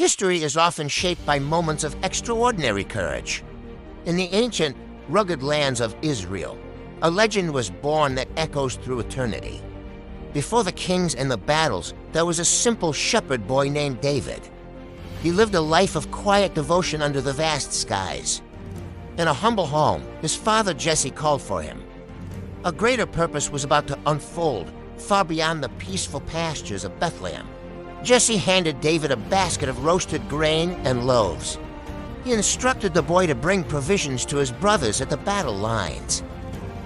History is often shaped by moments of extraordinary courage. In the ancient, rugged lands of Israel, a legend was born that echoes through eternity. Before the kings and the battles, there was a simple shepherd boy named David. He lived a life of quiet devotion under the vast skies. In a humble home, his father Jesse called for him. A greater purpose was about to unfold far beyond the peaceful pastures of Bethlehem. Jesse handed David a basket of roasted grain and loaves. He instructed the boy to bring provisions to his brothers at the battle lines.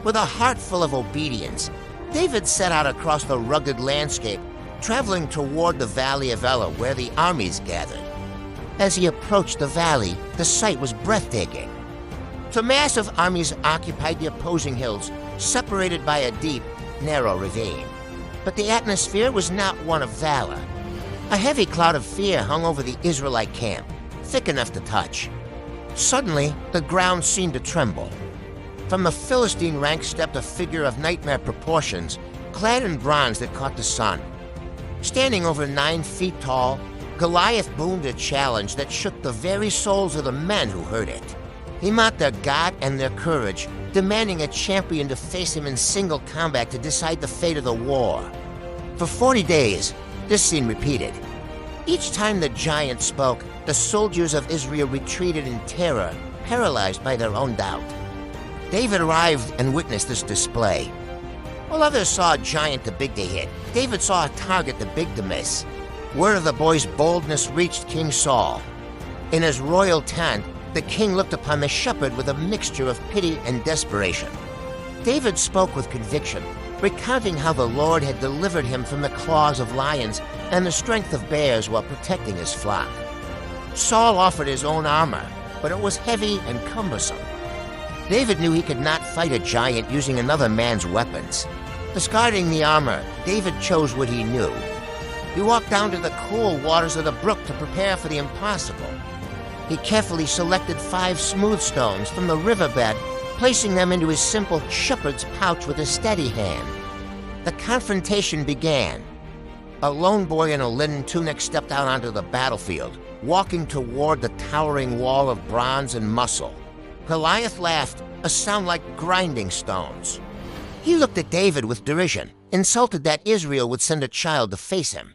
With a heart full of obedience, David set out across the rugged landscape, traveling toward the valley of Elah, where the armies gathered. As he approached the valley, the sight was breathtaking. The massive armies occupied the opposing hills, separated by a deep, narrow ravine. But the atmosphere was not one of valor. A heavy cloud of fear hung over the Israelite camp, thick enough to touch. Suddenly, the ground seemed to tremble. From the Philistine ranks stepped a figure of nightmare proportions, clad in bronze that caught the sun. Standing over 9 feet tall, Goliath boomed a challenge that shook the very souls of the men who heard it. He mocked their God and their courage, demanding a champion to face him in single combat to decide the fate of the war. For 40 days, this scene repeated. Each time the giant spoke, the soldiers of Israel retreated in terror, paralyzed by their own doubt. David arrived and witnessed this display. While others saw a giant too big to hit, David saw a target too big to miss. Word of the boy's boldness reached King Saul. In his royal tent, the king looked upon the shepherd with a mixture of pity and desperation. David spoke with conviction, recounting how the Lord had delivered him from the claws of lions and the strength of bears while protecting his flock. Saul offered his own armor, but it was heavy and cumbersome. David knew he could not fight a giant using another man's weapons. Discarding the armor, David chose what he knew. He walked down to the cool waters of the brook to prepare for the impossible. He carefully selected 5 smooth stones from the riverbed, placing them into his simple shepherd's pouch with a steady hand. The confrontation began. A lone boy in a linen tunic stepped out onto the battlefield, walking toward the towering wall of bronze and muscle. Goliath laughed, a sound like grinding stones. He looked at David with derision, insulted that Israel would send a child to face him.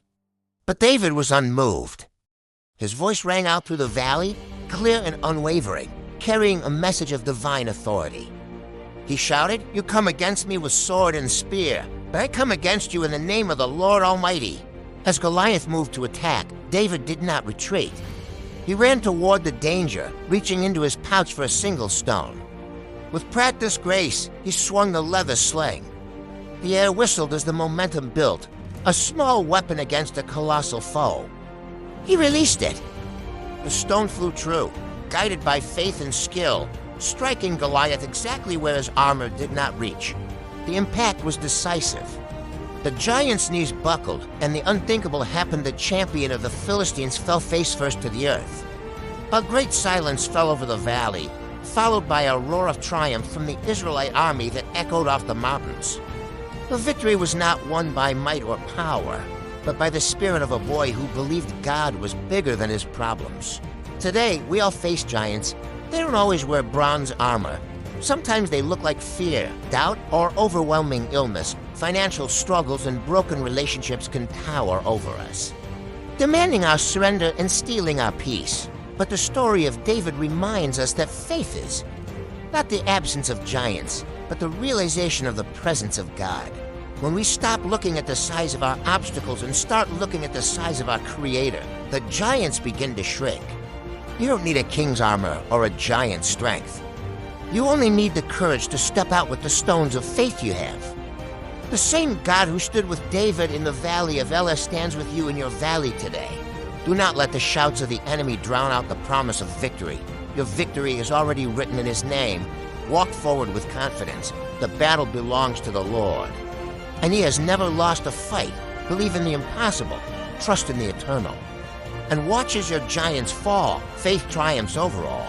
But David was unmoved. His voice rang out through the valley, clear and unwavering, carrying a message of divine authority. He shouted, "You come against me with sword and spear, but I come against you in the name of the Lord Almighty." As Goliath moved to attack, David did not retreat. He ran toward the danger, reaching into his pouch for a single stone. With practiced grace, he swung the leather sling. The air whistled as the momentum built, a small weapon against a colossal foe. He released it. The stone flew true, guided by faith and skill, striking Goliath exactly where his armor did not reach. The impact was decisive. The giant's knees buckled, and the unthinkable happened. The champion of the Philistines fell face first to the earth. A great silence fell over the valley, followed by a roar of triumph from the Israelite army that echoed off the mountains. The victory was not won by might or power, but by the spirit of a boy who believed God was bigger than his problems. Today, we all face giants. They don't always wear bronze armor. Sometimes they look like fear, doubt, or overwhelming illness. Financial struggles and broken relationships can tower over us, demanding our surrender and stealing our peace. But the story of David reminds us that faith is not the absence of giants, but the realization of the presence of God. When we stop looking at the size of our obstacles and start looking at the size of our Creator, the giants begin to shrink. You don't need a king's armor or a giant's strength. You only need the courage to step out with the stones of faith you have. The same God who stood with David in the valley of Elah stands with you in your valley today. Do not let the shouts of the enemy drown out the promise of victory. Your victory is already written in His name. Walk forward with confidence. The battle belongs to the Lord. And He has never lost a fight. Believe in the impossible. Trust in the eternal. And watch as your giants fall. Faith triumphs over all.